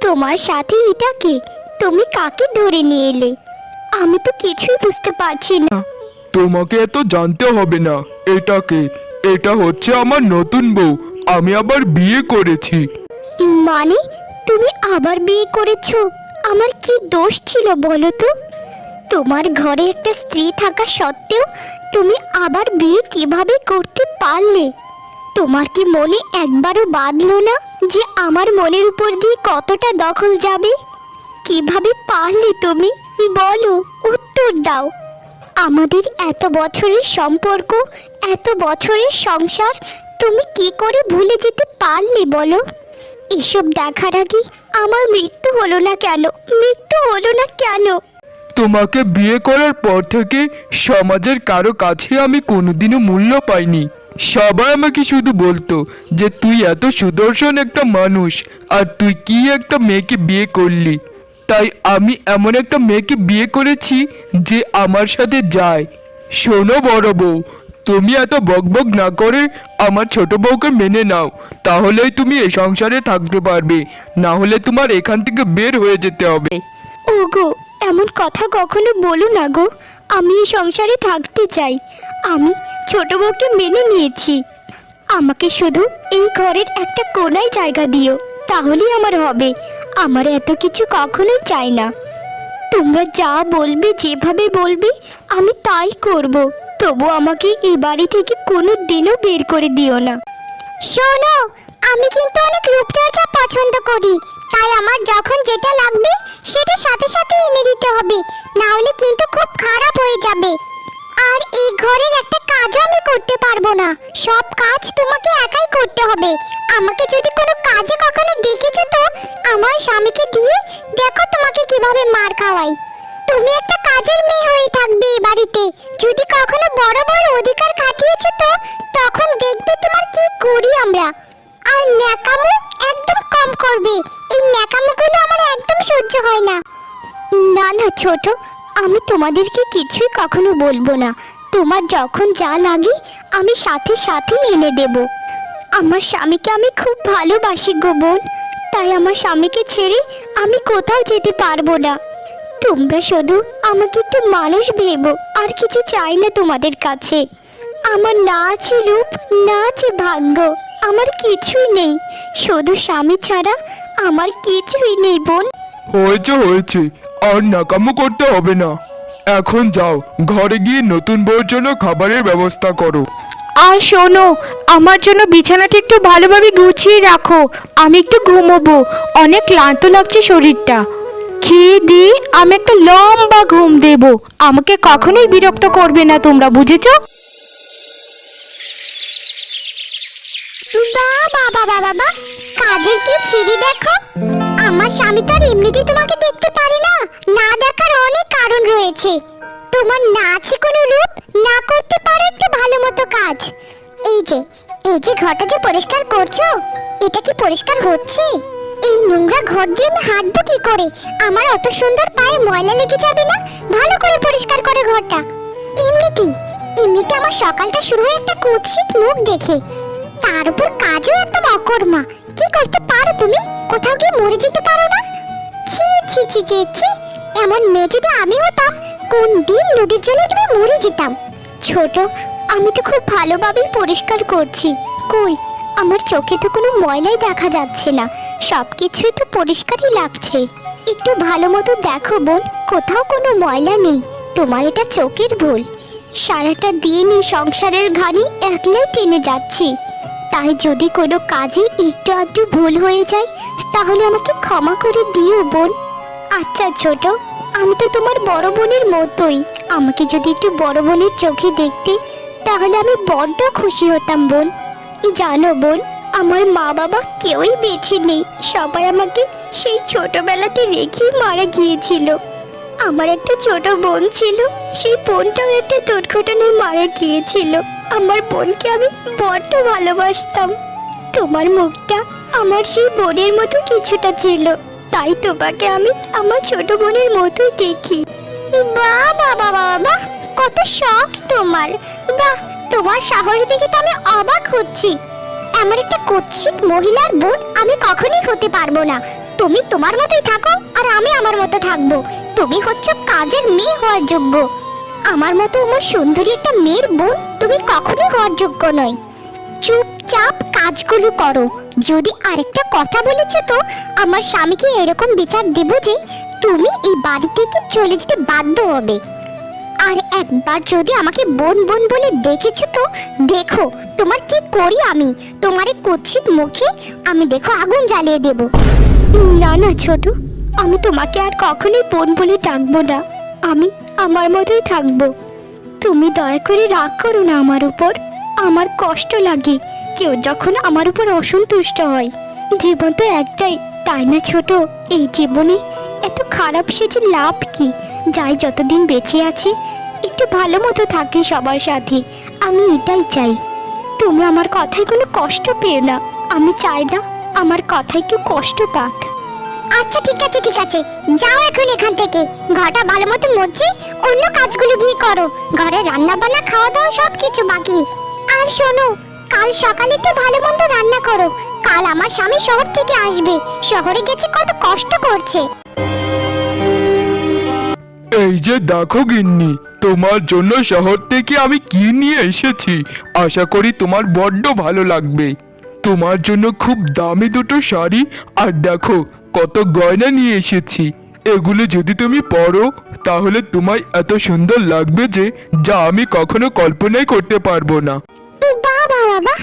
তোমার সাথে এটা কে? তুমি কাকে ধরে নিয়ে এলে? আমি তো কিছুই বুঝতে পারছি না। তোমাকে এত জানতে হবে না। এটাকে এটা হচ্ছে আমার নতুন বউ। আমি আবার বিয়ে করেছি। মানে তুমি আবার বিয়ে করেছো? আমার কি দোষ ছিল বলো তো? তোমার ঘরে একটা স্ত্রী থাকা সত্ত্বেও তুমি আবার বিয়ে কিভাবে করতে পারলে? তোমার কি মনে একবারও বাঁধলো না যে আমার মনের উপর দিয়ে কতটা দখল যাবে? কিভাবে পারলে তুমি? বলো, উত্তর দাও। আমাদের এত বছরের সম্পর্ক, এত বছরের সংসার তুমি কি করে ভুলে যেতে পারলে বলো? এসব দেখার আগে আমার মৃত্যু হলো না কেন? মৃত্যু হলো না কেন? তোমাকে বিয়ে করার পর থেকে সমাজের কারো কাছে আমি কোনোদিনও মূল্য পাইনি। সবাই আমাকে শুধু বলতো যে তুই এত সুদর্শন একটা মানুষ, আর তুই কি একটা মেয়েকে বিয়ে করলি। তাই আমি এমন একটা মেয়েকে বিয়ে করেছি যে আমার সাথে যায়। শোনো বড় বউ, তুমি এত বকবক না করে আমার ছোট বউকে মেনে নাও, তাহলেই তুমি এই সংসারে থাকতে পারবে। না হলে তোমার এখান থেকে বের হয়ে যেতে হবে। ওগো, এমন কথা কখনো বলো না গো। আমি এই সংসারে থাকতে চাই। আমি ছোট বউকে মেনে নিয়েছি। আমাকে শুধু এই ঘরের একটা কোনায় জায়গা দিও, তাহলেই আমার হবে। আমার এত কিছু কখনোই চাই না। তোমরা যা বলবে, যেভাবে বলবে আমি তাই করব। তবু আমাকে এই বাড়ি থেকে কোনো দিনও বের করে দিও না। শোনো, আমি কিন্তু অনেক রূপচর্চা পছন্দ করি। তাই আমার যখন যেটা লাগবে সেটা সাথে সাথে এনে দিতে হবে, না হলে কিন্তু খুব খারাপ হয়ে যাবে। আর এই ঘরের একটা কাজও আমি করতে পারবো না। সব কাজ তোমাকে একাই করতে হবে। আমাকে যদি কোনো কাজে কখনো দেখেছো তো আমার স্বামীকে দিয়ে দেখো তোমাকে কিভাবে মার খাওয়াই। তুমি একটা কাজের মেয়ে হয়ে থাকবে এই বাড়িতে। যদি কখনো বড় বড় অধিকার খাটিয়েছো তো তখন দেখবে তোমার কি করি আমরা। আর ন্যাকামো একদম কম করবে। এই ন্যাকামোগুলো আমার একদম সহ্য হয় না। না না ছোট, আমি তোমাদেরকে কিছুই কখনো বলবো না। তোমার যখন যা লাগে আমি সাথে সাথে এনে দেব। আমার স্বামীকে আমি খুব ভালোবাসি গো বোন। তাই আমার স্বামীকে ছেড়ে আমি কোথাও যেতে পারবো না। তোমরা শুধু আমাকে একটু মানুষ ভেবো, আর কিছু চাই না তোমাদের কাছে। আমার না আছে রূপ, না আছে ভাগ্য, আমার কিছুই নেই। শুধু স্বামী ছাড়া আমার কিছুই নেই বোন। হয়েছে হয়েছে, আর নাকামো করতে হবে না। এখন যাও, ঘরে গিয়ে নতুন বউর জন্য খাবারের ব্যবস্থা করো। আর শোনো, আমার জন্য বিছানাটা একটু ভালোভাবে গুছিয়ে রাখো। আমি একটু ঘুমোবো, অনেক ক্লান্ত লাগছে শরীরটা। খেয়ে দিয়ে আমি একটা লম্বা ঘুম দেব। আমাকে কখনোই বিরক্ত করবে না তোমরা, বুঝেছো? বাবা বাবা বাবা, কাজের কি ছিঁড়ি দেখো। আমার স্বামী তো আর এমনিতেই তোমাকে দেখতে পারে না। না দেখার অনেক কারণ রয়েছে। তোমার না আছে কোনো রূপ, না করতে পারো একটু ভালো মতো কাজ। এই যে ঘরটা যে পরিষ্কার করছো, এটা কি পরিষ্কার হচ্ছে? এই নোংরা ঘর দিয়ে আমি হাঁটবো কি করে? আমার অত সুন্দর পায়ে ময়লা লেগে যাবে না? ভালো করে পরিষ্কার করে ঘরটা। এমনিতে আমার সকালটা শুরু হয় একটা কুৎসিত মুখ দেখে। তার উপর কাজও একদম অকর্মা। কি করতে পারো তুমি? কোথাও গিয়ে মরে যেতে পারো না? ছি ছি ছি ছি ছি, এমন মেয়ে যদি আমি হতাম কোন দিন নদীর জলে ডুবে মরে যেতাম। ছোট, আমি তো খুব ভালোভাবেই পরিষ্কার করছি। কই, আমার চোখে তো কোনো ময়লাই দেখা যাচ্ছে না। সবকিছুই তো পরিষ্কারই লাগছে। একটু ভালো মতো দেখো বোন, কোথাও কোনো ময়লা নেই। তোমার এটা চোখের ভুল। সারাটা দিন এই সংসারের ঘানি একলাই টেনে যাচ্ছি। তাই যদি কোনো কাজে একটু আধটু ভুল হয়ে যায় তাহলে আমাকে ক্ষমা করে দিও বোন। আচ্ছা ছোট, আমি তো তোমার বড় বোনের মতোই। আমাকে যদি একটু বড় বোনের চোখে দেখতে তাহলে আমি বড্ড খুশি হতাম বোন। জানো বোন, আমার মা বাবা কেউই বেঁচে নেই। সবাই আমাকে সেই ছোটবেলাতে রেখেই মারা গিয়েছিল। আমার একটা ছোট বোন ছিল, সেই বোনটাও একটা দুর্ঘটনায় মারা গিয়েছিল। আমার বোনকে আমি বড্ড ভালোবাসতাম। তোমার মুখটা আমার সেই বোনের মতো কিছুটা ছিল, তাই তোমাকে আমি আমার ছোট বোনের মতোই দেখি। বাহ বাহ বাহ বাহ, কত শখ তোমার! বাহ, তোমার সাহস দেখে তো আমি অবাক হচ্ছি। এমন একটা কুৎসিত মহিলার বোন আমি কখনোই হতে পারবো না। তুমি তোমার মতোই থাকো আর আমি আমার মতো থাকবো। তুমি হচ্ছ কাজের মেয়ে হওয়ার যোগ্য। আমার মতো আমার সুন্দরী একটা মেয়ের বোন তুমি কখনোই হওয়ার যোগ্য নয়। চুপচাপ কাজগুলো করো। যদি আরেকটা কথা বলেছো তো আমার স্বামীকে এরকম বিচার দেব যে তুমি এই বাড়ি থেকে চলে যেতে বাধ্য হবে। আর একবার যদি আমাকে বোন বোন বলে দেখেছো তো দেখো তোমার কি করি আমি। তোমার এই কুৎসিত মুখে আমি দেখো আগুন জ্বালিয়ে দেব। না না ছোট, আমি তোমাকে আর কখনোই বোন বলে ডাকবো না। আমি আমার মতোই থাকবো। তুমি দয়া করে রাগ করো না আমার উপর। আমার কষ্ট লাগে কেউ যখন আমার উপর অসন্তুষ্ট হয়। জীবন তো একটাই, তাই না ছোট? এই জীবনে এত খারাপ সেজে লাভ কি? যাই যতদিন বেঁচে আছি একটু ভালো মতো থাকি সবার সাথে, আমি এটাই চাই। তুমি আমার কথায় কোনো কষ্ট পেও না। আমি চাই না আমার কথায় কেউ কষ্ট পাক। আচ্ছা ঠিক আছে ঠিক আছে, যাও এখন এখান থেকে। ঘরটা ভালো মতো মুছে অন্য কাজগুলো গিয়ে করো। ঘরে রান্না বান্না খাওয়া দাওয়া সব কিছু বাকি। আর শোনো, কাল সকালে একটু ভালো মন্দ রান্না করো। কাল আমার স্বামী শহর থেকে আসবে। শহরে গেছে কত কষ্ট করছে। এই যে দেখো গিন্নি, তোমার জন্য শহর থেকে আমি কি নিয়ে এসেছি। আশা করি তোমার বড্ড ভালো লাগবে। তোমার জন্য খুব দামি দুটো শাড়ি আর দেখো কত গয়না নিয়ে এসেছি। এগুলো যদি তুমি পরো তাহলে তোমায় এত সুন্দর লাগবে যে যা আমি কখনো কল্পনাই করতে পারবো না। বাবা বাবা,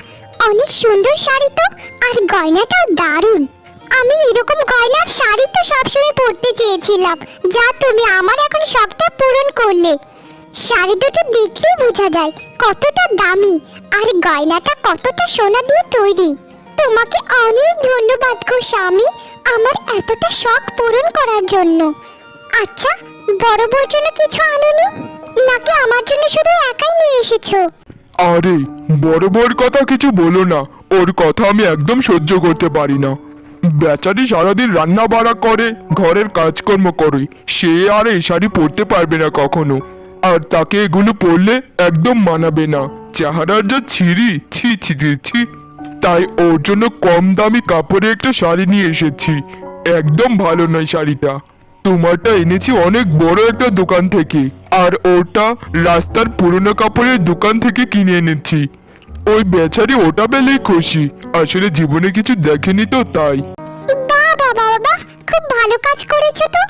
অনেক সুন্দর শাড়ি তো, আর গয়নাটাও দারুণ। আমি এরকম গয়নার শাড়ি তো সবসময় পরতে চেয়েছিলাম, যা তুমি আমার এখন শখটা পূরণ করলে। শাড়ি দুটো দেখলেই বোঝা যায় কতটা দামি আর গয়নাটা কতটা সোনা দিয়ে তৈরি। তোমাকে অনেক ধন্যবাদ গো স্বামী, আমার এতটা শখ পূরণ করার জন্য। আচ্ছা, বড় বউর জন্য কিছু আনোনি নাকি আমার জন্য শুধু একাই নিয়ে এসেছো? আরে বড় বড় কথা কিছু বলো না, ওর কথা আমি একদম সহ্য করতে পারি না। বেচারি সারাদিন রান্না বাড়া করে, ঘরের কাজকর্ম করে, সে আর এই শাড়ি পরতে পারবে না কখনো। আর তাকে এগুলো পরলে একদম মানাবে না, চেহারার যা ছিঁড়ি, ছি ছি ছি ছি। তাই ওর জন্য কম দামি কাপড়ে একটা শাড়ি নিয়ে এসেছি। একদম ভালো নয় শাড়িটা। তোমারটা এনেছি অনেক বড় একটা দোকান থেকে, আর ওটা রাস্তার পুরনো কাপড়ের দোকান থেকে কিনে এনেছি। ওই বেচারি ওটা পেলেই খুশি, আসলে জীবনে কিছু দেখেনি তো তাই। বাবা বাবা, খুব ভালো কাজ করেছো তো।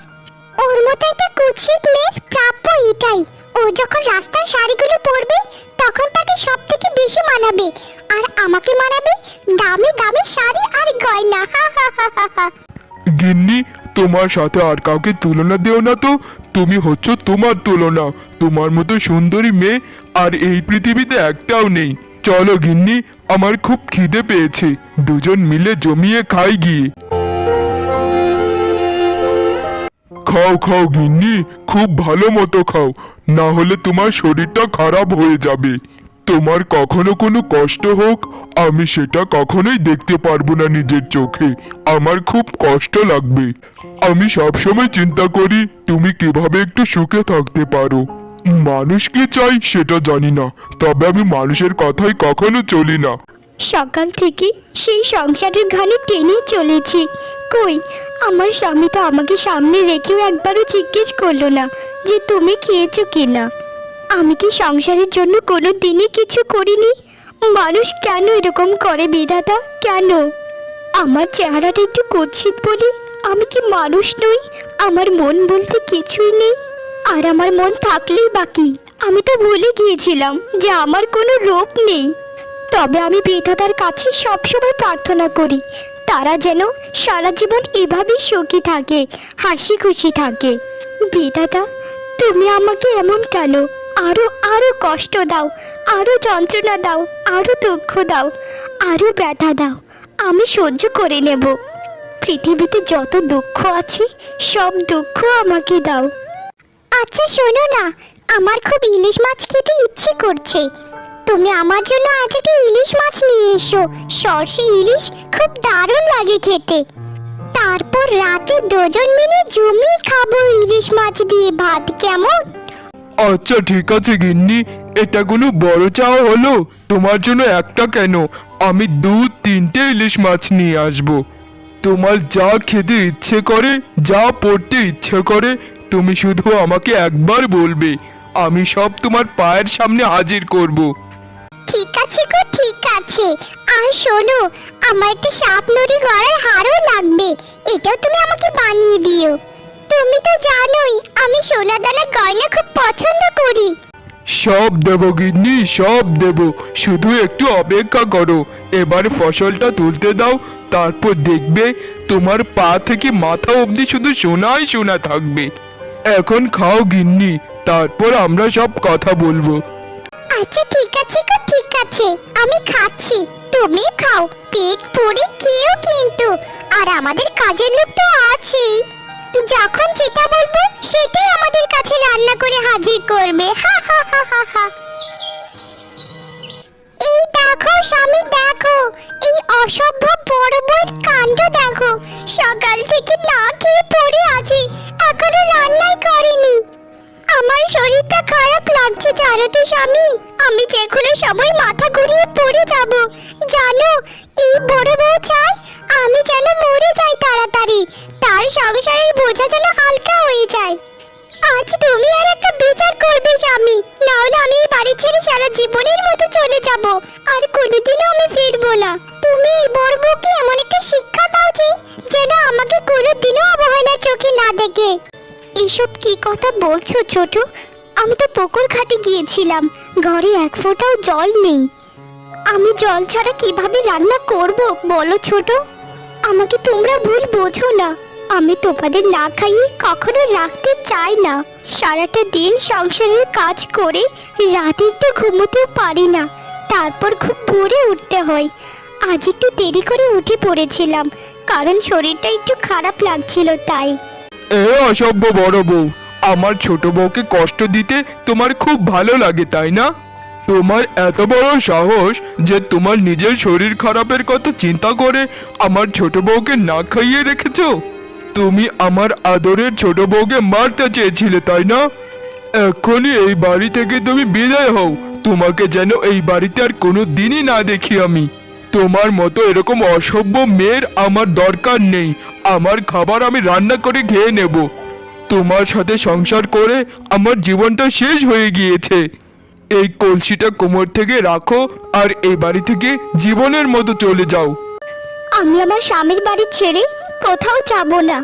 ওর মতো একটা কুৎসিত মেয়ের প্রাপ্য এটাই। ও যখন রাস্তার শাড়িগুলো পরবে তখন তাকে সব থেকে বেশি মানাবে, আর আমাকে মানাবে দামি দামি শাড়ি আর গয়না। হা হা হা হা হা। গিন্নি, তোমার সাথে আর কাউকে তুলনা দিও না তো। তুমি হচ্ছ তোমার তুলনা। তোমার মতো সুন্দরী মেয়ে আর এই পৃথিবীতে একটাও নেই। চলো গিন্নি, আমার খুব খিদে পেয়েছে, দুজন মিলে জমিয়ে খাই গিয়ে। খাও খাও গিন্নি, খুব ভালো মতো খাও, না হলে তোমার শরীরটা খারাপ হয়ে যাবে। তোমার কখনো কোনো কষ্ট হোক আমি সেটা কখনোই দেখতে পারবো না নিজের চোখে। আমার খুব কষ্ট লাগবে। আমি সবসময় চিন্তা করি তুমি কিভাবে একটু সুখে থাকতে পারো। মানুষ কি চাই সেটা জানি না, তবে আমি মানুষের কথাই কখনো চলি না। সকাল থেকে সেই সংসারের ঘানি টেনে চলেছি, কই আমার স্বামী তো আমাকে সামনে রেখেও একবারও জিজ্ঞেস করলো না যে তুমি খেয়েছো কিনা। আমি কি সংসারের জন্য কোনো দিনই কিছু করিনি? মানুষ কেন এরকম করে বিধাতা, কেন? আমার চেহারাটা একটু কুৎসিত বলে আমি কি মানুষ নই? আমার মন বলতে কিছুই নেই। আর আমার মন থাকলেই বাকি, আমি তো ভুলে গিয়েছিলাম যে আমার কোনো রূপ নেই। তবে আমি বিধাতার কাছে সবসময় প্রার্থনা করি তারা যেন সারা জীবন এভাবেই সুখী থাকে, হাসি খুশি থাকে। বিধাতা, তুমি আমাকে এমন কেন? আরো আরো কষ্ট দাও, আরো যন্ত্রণা দাও, আরো দুঃখ দাও, আরো ব্যথা দাও, আমি সহ্য করে নেব। পৃথিবীতে যত দুঃখ আছে সব দুঃখ আমাকে দাও। আচ্ছা শোনো না, আমার খুব ইলিশ মাছ খেতে ইচ্ছে করছে। তুমি আমার জন্য আজ একটা ইলিশ মাছ নিয়ে এসো। সর্ষে ইলিশ খুব দারুণ লাগে খেতে। তারপর রাতে দুজন মিলে জমিয়ে খাবো ইলিশ মাছ দিয়ে ভাত, কেমন? আচ্ছা ঠিক আছে গিন্নি, এটা কোনো বড় চাওয়া হলো? তোমার জন্য একটা কেন, আমি 2-3টে ইলিশ মাছ নিয়ে আসবো। তোমার যা খেতে ইচ্ছে করে, যা পড়তে ইচ্ছে করে, তুমি শুধু আমাকে একবার বলবে, আমি সব তোমার পায়ের সামনে হাজির করব। ঠিক আছে গো, ঠিক আছে। আর শোনো, আমার একটা সাপ নুড়ি গলার হারও লাগবে, এটাও তুমি আমাকে বানিয়ে দিও। তুমি তো জানোই আমি সোনা দানা গয়না খুব পছন্দ করি। সব দেব গিন্নি, সব দেব, শুধু একটু অপেক্ষা করো। এবার ফসলটা তুলতে দাও, তারপর দেখবে তোমার পা থেকে মাথা অবধি শুধু সোনাই সোনা থাকবে। এখন খাও গিন্নি, তারপর আমরা সব কথা বলবো। আচ্ছা ঠিক আছে গো, ঠিক আছে, আমি খাচ্ছি, তুমি খাও, পেট ভরে খেও কিন্তু। আর আমাদের কাজের লোক তো আছেই, যখন যেটা বলবো সেটাই আমাদের কাছে রান্না করে হাজির করবে। হা হা হা হা হা। এই দেখো স্বামী, দেখো এই অসভ্য বড় বউয়ের কাণ্ড দেখো, সকাল থেকে না খেয়ে পড়ে আছে, এখনো রান্নাই করেনি। আমার শরীরটা খারাপ লাগছে জানো তো স্বামী, আমি যে কোনো সময় মাথা ঘুরিয়ে পড়ে যাব। জানো, এই বড় বউ চাই আমি যেন মরে যাই তাড়াতাড়ি, তার সংসারের বোঝা যেন হালকা হয়ে যায়। আজ তুমি আর একটা বিচার করবে স্বামী, নাহলে আমি এই বাড়ি ছেড়ে সারা জীবনের মতো চলে যাব, আর কোনোদিনও আমি ফিরবো না। তুমি এই বড় বউকে এমন একটা শিক্ষা দাও যে যেন আমাকে কোনোদিনও অবহেলার চোখে না দেখে। এসব কি কথা বলছো ছোট? আমি তো পুকুর ঘাটে গিয়েছিলাম, ঘরে এক ফোঁটাও জল নেই, আমি জল ছাড়া কিভাবে রান্না করব বলো ছোট? আমাকে তোমরা ভুল বোঝো না, আমি তোমাদের না খাইয়ে কখনো রাখতে চাই না। সারাটা দিন সংসারের কাজ করে রাতে একটু ঘুমোতেও পারি না, তারপর খুব ভোরে উঠতে হয়। আজ একটু দেরি করে উঠে পড়েছিলাম, কারণ শরীরটা একটু খারাপ লাগছিল তাই। এ অসভ্য বড় বউ, আমার ছোট বউকে কষ্ট দিতে তোমার খুব ভালো লাগে তাই না? তোমার এত বড় সাহস যে তোমার নিজের শরীর খারাপের কথা চিন্তা করে আমার ছোট বউকে না খাইয়ে রেখেছো। তুমি আমার আদরের ছোট বউকে মারতে চেয়েছিলে তাই না? এখনই এই বাড়ি থেকে তুমি বিদায় হও, তোমাকে যেন এই বাড়িতে আর কোনো দিনই না দেখি আমি। তোমার মতো এরকম অসভ্য মেয়ের আমার দরকার নেই, আমার খাবার আমি রান্না করে খেয়ে নেব। তোমার সাথে সংসার করে আমার জীবনটা শেষ হয়ে গিয়েছে। এই কলসিটা কোমর থেকে রাখো আর এই বাড়ি থেকে জীবনের মতো চলে যাও। আমি আমার স্বামীর বাড়ি ছেড়ে কোথাও যাব না।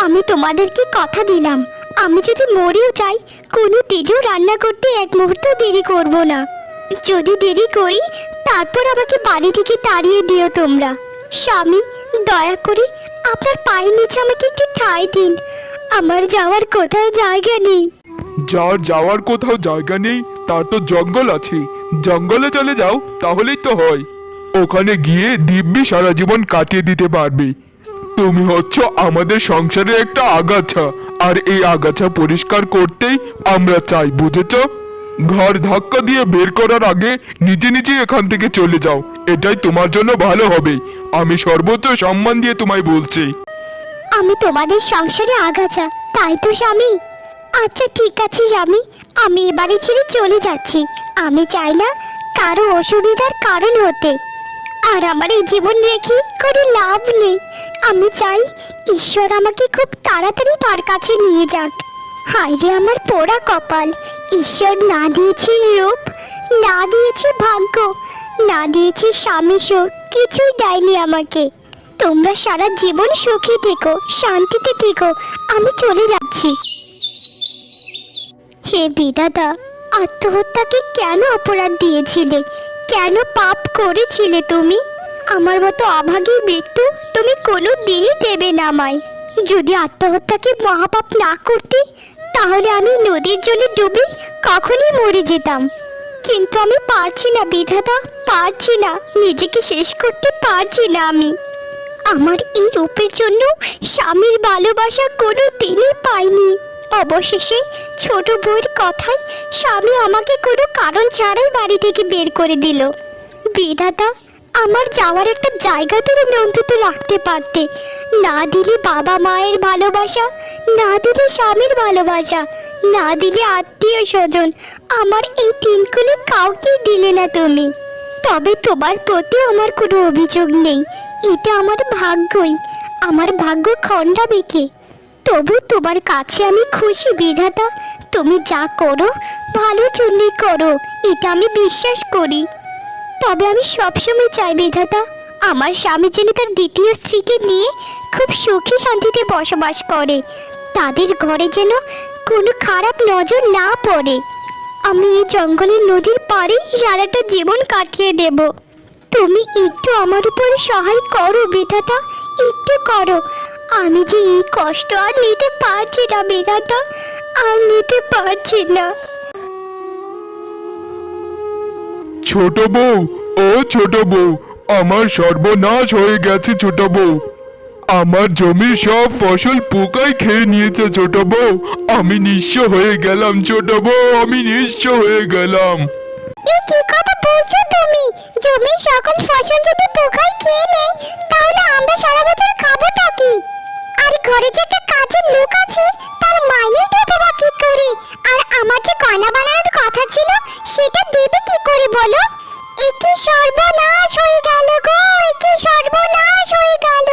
আমি তোমাদেরকে কথা দিলাম, আমি যদি মরেও যাই কোনো দিনও রান্না করতে এক মুহূর্ত দেরি করব না। যদি দেরি করি তারপর আমাকে বাড়ি থেকে তাড়িয়ে দিও তোমরা। স্বামী, দয়া করে আপনার পায়ের নিচে আমাকে একটু ঠাঁই দিন, আমার যাওয়ার কোথাও জায়গা নেই। যার যাওয়ার কোথাও জায়গা নেই তার তো জঙ্গল আছে, জঙ্গলে চলে যাও, তাহলেই তো হয়। ওখানে গিয়ে দিব্যি সারা জীবন কাটিয়ে দিতে পারবে। তুমি হচ্ছ আমাদের সংসারে একটা আগাছা, আর এই আগাছা পরিষ্কার করতেই আমরা চাই, বুঝেছ? ঘর ধাক্কা দিয়ে বের করার আগে নিজে নিজে এখান থেকে চলে যাও, এটাই তোমার জন্য ভালো হবে। আমি সর্বোচ্চ সম্মান দিয়ে তোমায় বলছি। আমি তোমাদের সংসারে আগাছা, তাই তো স্বামী? আচ্ছা ঠিক আছে স্বামী, আমি এবারে ছেড়ে চলে যাচ্ছি। আমি চাই না কারো অসুবিধার কারণ হতে, আর আমার এই জীবন রেখে কোনো লাভ নেই। আমি চাই ঈশ্বর আমাকে খুব তাড়াতাড়ি তার কাছে নিয়ে যাক। হায় রে আমার পোড়া কপাল, ঈশ্বর না দিয়েছে রূপ, না দিয়েছে ভাগ্য, না দিয়েছে স্বামী সুখ, কিছুই দেয়নি আমাকে। তোমরা সারা জীবন সুখী থেকো, শান্তিতে থেকো, আমি চলে যাচ্ছি। হে বিধাতা, আত্মহত্যাকে কেন অপরাধ দিয়েছিলে? কেন পাপ করেছিলে তুমি? আমার মতো অভাগী মৃত্যু তুমি কোনো দিনই দেবে না আমায়। যদি আত্মহত্যাকে মহাপাপ না করতে, তাহলে আমি নদীর জলে ডুবে কখনই মরে যেতাম। কিন্তু আমি পারছি না বিধাতা, পারছি না, নিজেকে শেষ করতে পারছি না আমি। আমার এই রূপের জন্য স্বামীর ভালোবাসা কোনো দিনই পাইনি। অবশেষে ছোট বউয়ের কথায় স্বামী আমাকে কোনো কারণ ছাড়াই বাড়ি থেকে বের করে দিল। বিধাতা, আমার যাওয়ার একটা জায়গা তো তুমি অন্তত রাখতে পারতে। না দিলে বাবা মায়ের ভালোবাসা, না দিলে স্বামীর ভালোবাসা, না দিলে আত্মীয় স্বজন, আমার এই তিনগুলো কাউকেই দিলে না তুমি। তবে তোমার প্রতি আমার কোনো অভিযোগ নেই, এটা আমার ভাগ্যই। আমার ভাগ্য খণ্ডাবে কে? তবু তোমার কাছে আমি খুশি বিধাতা। তুমি যা করো ভালোর জন্যই করো, এটা আমি বিশ্বাস করি। তবে আমি সবসময় চাই বিধাতা, আমার স্বামী যেন তার দ্বিতীয় স্ত্রীকে নিয়ে খুব সুখী শান্তিতে বসবাস করে। তাদের ঘরে যেন কোনো খারাপ নজর না পড়ে। আমি এই জঙ্গলের নদীর পাড়ে সারাটা জীবন কাটিয়ে দেব। তুমি একটু আমার উপরে সহায় করো বিধাতা, একটু করো। আমি যে এই কষ্ট আর নিতে পারছি না বিধাতা, আর নিতে পারছি না। ছোট বউ, ও ছোট বউ, আমার সর্বনাশ হয়ে গেছে ছোট বউ। আমার জমির সব ফসল পোকায় খেয়ে নিয়েছে ছোট বউ। আমি নিঃস্ব হয়ে গেলাম ছোট বউ, আমি নিঃস্ব হয়ে গেলাম। এই কি কথা বলছো তুমি? জমির সকল ফসল যদি পোকায় খেয়ে নেয়, তাহলে আমরা সারা বছর খাবোটা কি? আর ঘরে যে একটা কাজের লোক আছে, তার মাইনে দেবো বা কি করে? আর আমার যে গয়না বানানোর কথা ছিল, সেটা দেবে কি করে বলো? একি সর্বনাশ হয়ে গেল গো, একি সর্বনাশ হয়ে গেল।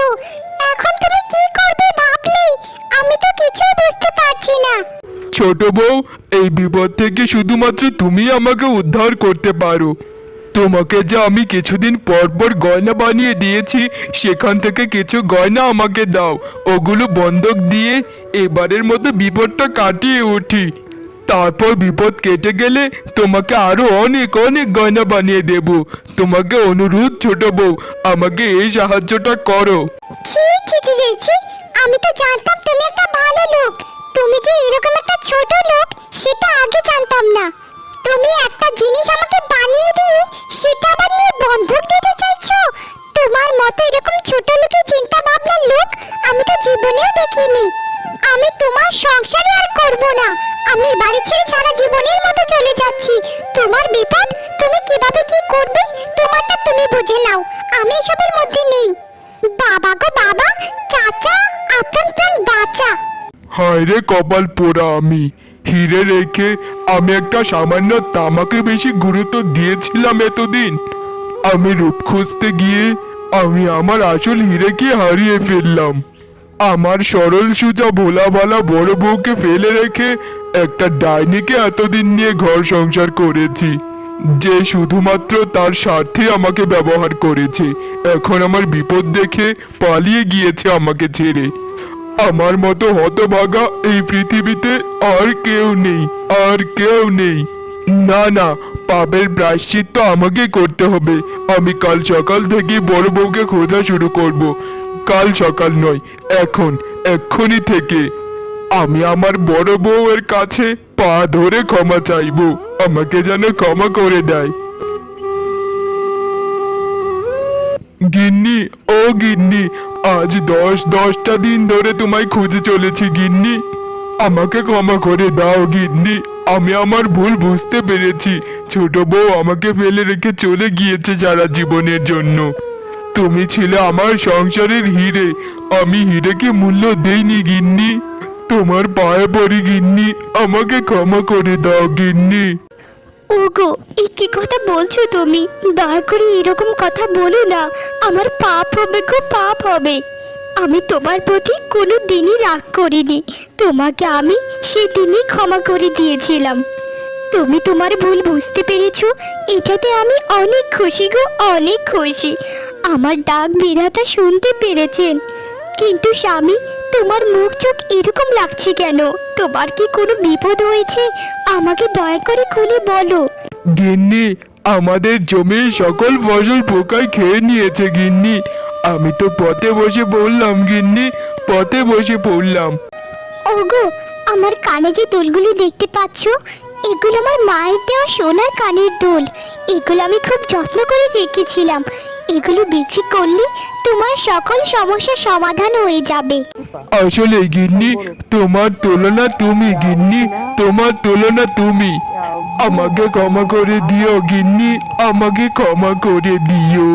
এখন তুমি কি করবে ভাবলে? আমি তো কিছুই বুঝতে পারছি না। ছোট বউ, এই বিপদ থেকে শুধুমাত্র তুমি আমাকে উদ্ধার করতে পারো। তোমাকে যে আমি কিছুদিন পর পর গয়না বানিয়ে দিয়েছি, সেখান থেকে কিছু গয়না আমাকে দাও। ওগুলো বন্ধক দিয়ে এবারের মতো বিপদটা কাটিয়ে উঠি। তারপর বিপদ কেটে গেলে তোমাকে আরো অনেক অনেক গয়না বানিয়ে দেব। তোমাকে অনুরোধ ছোট বউ, আমাকে এই সাহায্যটা করো। ছি ছি ছি ছি ছি, আমি তো জানতাম তুমি একটা ভালো লোক। তুমি যে এরকম একটা ছোট লোক, সেটা আগে জানতাম না। তুমি একটা জিনিস আমাকে বানিয়ে দিয়ে সেটা আবার নিয়ে বন্ধক দিতে চাইছো? তোমার মতো এরকম ছোট লোকের চিন্তা ভাবনার লোক আমি তো জীবনেও দেখিনি। আমি তোমার সংসারে আর করব না। আমি বাড়ি ছেড়ে সারা জীবনের মতো চলে যাচ্ছি। তোমার বিপদ তুমি কিভাবে কি করবে, তোমারটা তুমি বুঝে নাও। আমি এসবের মধ্যে নেই। বাবা গো বাবা, চাচা আপন প্রাণ বাঁচা। হায় রে কপাল পোড়া আমি। হিরে রেখে আমি একটা সামান্য তামাকে বেশি গুরুত্ব দিয়েছিলাম এতদিন। আমি রূপ খুঁজতে গিয়ে আমি আমার আসল হিরেকে হারিয়ে ফেললাম। আমার সরল সুজা ভোলা ভালা বড় বউকে ফেলে রেখে একটা ডাইনিকে এতদিন নিয়ে ঘর সংসার করেছি, যে শুধুমাত্র তার স্বার্থে আমাকে ব্যবহার করেছে। এখন আমার বিপদ দেখে পালিয়ে গিয়েছে আমাকে ছেড়ে। আমার মতো হতভাগা এই পৃথিবীতে আর কেউ নেই, আর কেউ নেই। না না, পাপের প্রায়শ্চিত্ত আমাকে করতে হবে। আমি কাল সকাল থেকে বড় বউকে খোঁজা শুরু করব। কাল সকাল নয়, এখন, এক্ষুনি থেকে আমি আমার বড় বউয়ের কাছে পা ধরে ক্ষমা চাইবো, আমাকে যেন ক্ষমা করে দেয়। গিন্নি, ও গিন্নি, আজ 10টা দিন ধরে তোমায় খুঁজে চলেছি গিন্নি। আমাকে ক্ষমা করে দাও গিন্নি, আমি আমার ভুল বুঝতে পেরেছি। ছোট বউ আমাকে ফেলে রেখে চলে গিয়েছে সারা জীবনের জন্য। তুমি ছিলে আমার সংসারের হিরে, আমি হিরেকে মূল্য দেইনি গিন্নি। তোমার পায়ে পড়ি গিন্নি, আমাকে ক্ষমা করে দাও গিন্নি। ওগো, এই কি কথা বলছো তুমি? দয়া করে এরকম কথা বলো না। আমার পাপ হবে গো, পাপ হবে। আমি তোমার প্রতি কোনো দিনই রাগ করিনি। তোমাকে আমি সেদিনই ক্ষমা করে দিয়েছিলাম। তুমি তোমার ভুল বুঝতে পেরেছো, এটাতে আমি অনেক খুশি গো, অনেক খুশি। আমার ডাক বিধাতা শুনতে পেরেছেন। কিন্তু স্বামী, তোমার মুখ চোখ এরকম লাগছে কেন? তোমার কি কোনো বিপদ হয়েছে? আমাকে দয়া করে খুলে বলো। গিন্নি, আমাদের জমির সকল ফসল পোকায় খেয়ে নিয়েছে গিন্নি। আমি তো পথে বসে পড়লাম গিন্নি, পথে বসে পড়লাম। ওগো, আমার কানে যে দুলগুলি দেখতে পাচ্ছ, এগুলো আমার মায়ের দেওয়া সোনার কানের দুল। এগুলো আমি খুব যত্ন করে রেখেছিলাম। এগুলো বিক্রি করলে তোমার সকল সমস্যার সমাধান হয়ে যাবে। আসলে গিন্নি, তোমার তুলনা তুমি গিন্নি, তোমার তুলনা তুমি। আমাকে ক্ষমা করে দিও গিন্নি, আমাকে ক্ষমা করে দিও।